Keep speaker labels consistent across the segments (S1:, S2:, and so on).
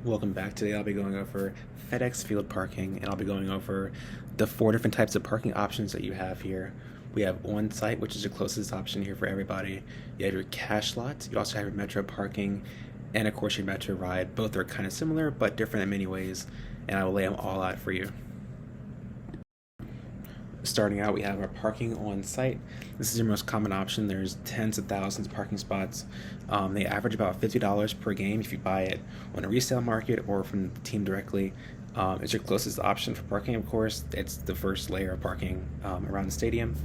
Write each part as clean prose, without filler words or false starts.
S1: Welcome back. Today I'll be going over FedEx field parking, and I'll be going over the 4 different types of parking options that you have here. We have on-site, which is the closest option here for everybody. You have your cash lots. You also have your metro parking, and of course your metro ride. Both are kind of similar, but different in many ways, and I will lay them all out for you. Starting out, we have our parking on site. This is your most common option. There's tens of thousands of parking spots. They average about $50 per game if you buy it on a resale market or from the team directly. It's your closest option for parking, of course. It's the first layer of parking around the stadium.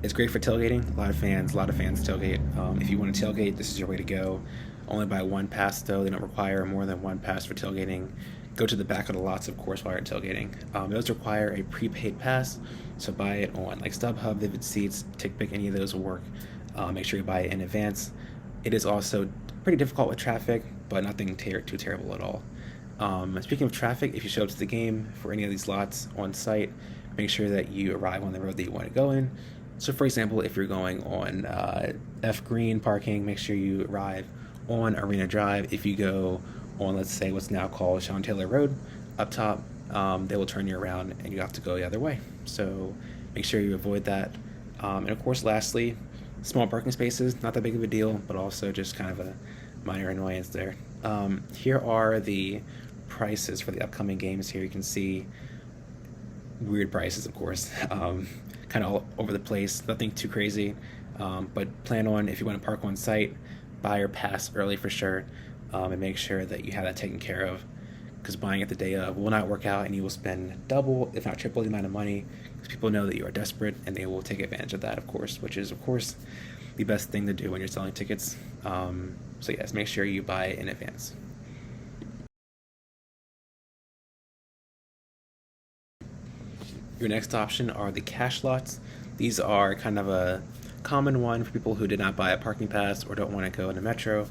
S1: It's great for tailgating. A lot of fans tailgate. If you want to tailgate, this is your way to go. Only buy one pass, though. They don't require more than one pass for tailgating. Go to the back of the lots, of course, while you're tailgating. Those require a prepaid pass, so buy it on like StubHub, Vivid Seats, TickPick, any of those will work. Make sure you buy it in advance. It is also pretty difficult with traffic, but nothing too terrible at all. Speaking of traffic, if you show up to the game for any of these lots on site, make sure that you arrive on the road that you want to go in. So for example, if you're going on F Green parking, make sure you arrive on Arena Drive. If you go on, let's say, what's now called Sean Taylor Road, up top, they will turn you around and you have to go the other way. So make sure you avoid that. And of course, lastly, small parking spaces, not that big of a deal, but also just kind of a minor annoyance there. Here are the prices for the upcoming games. Here you can see weird prices, of course, kind of all over the place, nothing too crazy, but plan on, if you want to park on site, buy your pass early for sure, and make sure that you have that taken care of, because buying it the day of will not work out and you will spend double, if not triple, the amount of money, because people know that you are desperate and they will take advantage of that, of course, which is, of course, the best thing to do when you're selling tickets. So yes, make sure you buy it in advance. Your next option are the cash lots. These are kind of a common one for people who did not buy a parking pass or don't want to go in the metro.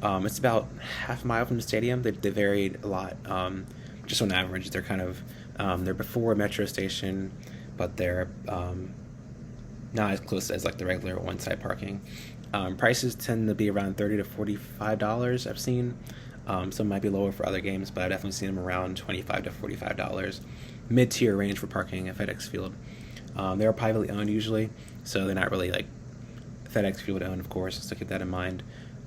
S1: It's about half a mile from the stadium. They varied a lot. Just on average, they're kind of they're before a metro station, but they're not as close as like the regular on-site parking. Prices tend to be around $30 to $45. I've seen some might be lower for other games, but I've definitely seen them around $25 to $45. Mid-tier range for parking at FedEx Field. They are privately owned usually, so they're not really like FedEx Field owned, of course, so keep that in mind.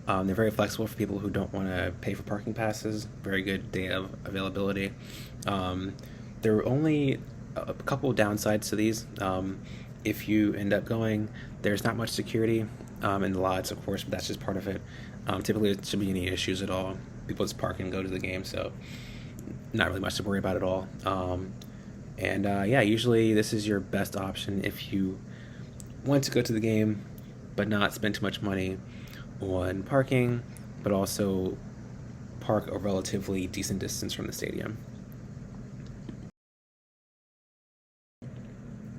S1: They're very flexible for people who don't want to pay for parking passes. Very good day of availability. There are only a couple of downsides to these. If you end up going, there's not much security in the lots, of course, but that's just part of it. Typically, there shouldn't be any issues at all. People just park and go to the game, so not really much to worry about at all. Yeah, usually this is your best option if you want to go to the game but not spend too much money on parking, but also park a relatively decent distance from the stadium.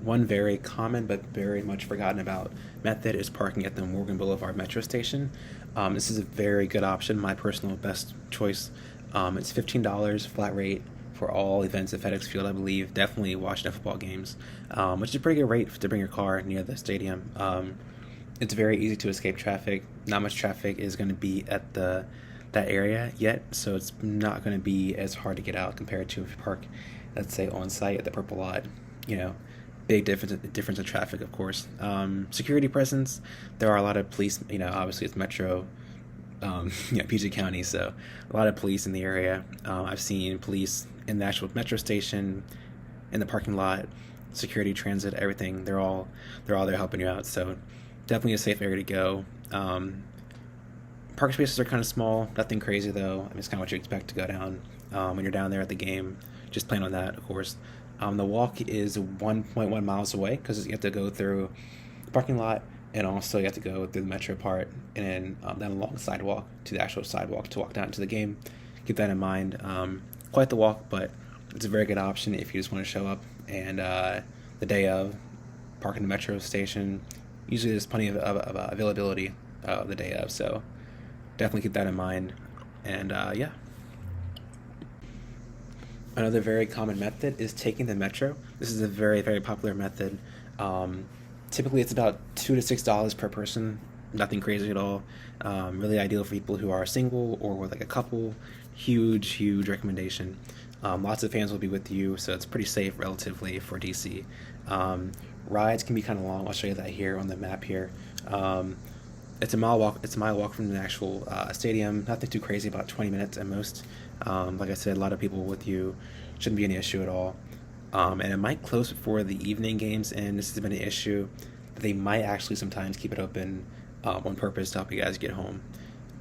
S1: One very common but very much forgotten about method is parking at the Morgan Boulevard metro station. This is a very good option, my personal best choice. It's $15 flat rate for all events at FedEx Field, I believe. Definitely watch the football games, which is a pretty good rate to bring your car near the stadium. It's very easy to escape traffic. Not much traffic is going to be at that area yet, so it's not going to be as hard to get out compared to if you park, let's say, on site at the Purple Lot. Big difference in traffic, of course. Security presence, there are a lot of police. Obviously it's Metro, PG County, so a lot of police in the area. I've seen police in the actual metro station, in the parking lot, security, transit, everything. They're all there helping you out. So definitely a safe area to go. Park spaces are kind of small, nothing crazy though. I mean, it's kind of what you expect to go down when you're down there at the game. Just plan on that, of course. The walk is 1.1 miles away because you have to go through the parking lot, and also you have to go through the metro part and then along the sidewalk to the actual sidewalk to walk down to the game. Keep that in mind. Quite the walk, but it's a very good option if you just want to show up and the day of park in the metro station. Usually there's plenty of availability the day of, so definitely keep that in mind. And yeah. Another very common method is taking the metro. This is a very, very popular method. Typically it's about $2 to $6 per person, nothing crazy at all. Really ideal for people who are single or with like a couple, huge recommendation. Lots of fans will be with you, so it's pretty safe relatively for DC. Um, Rides can be kind of long. I'll show you that here on the map here. Um, it's a mile walk. It's a mile walk from the actual stadium. Nothing too crazy, about 20 minutes at most. Like I said, a lot of people with you, shouldn't be any issue at all. And it might close before the evening games, and this has been an issue. They might actually sometimes keep it open on purpose to help you guys get home.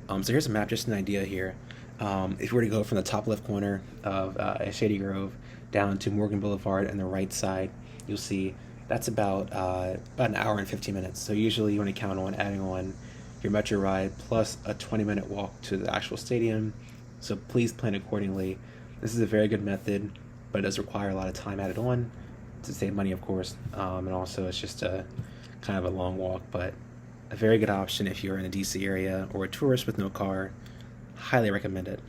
S1: So here's a map, just an idea here. If you were to go from the top left corner of Shady Grove down to Morgan Boulevard on the right side, you'll see that's about an hour and 15 minutes. So usually you want to count on adding on your metro ride plus a 20-minute walk to the actual stadium. So please plan accordingly. This is a very good method, but it does require a lot of time added on to save money, of course. And also it's just a kind of a long walk, but a very good option if you're in a DC area or a tourist with no car. Highly recommend it.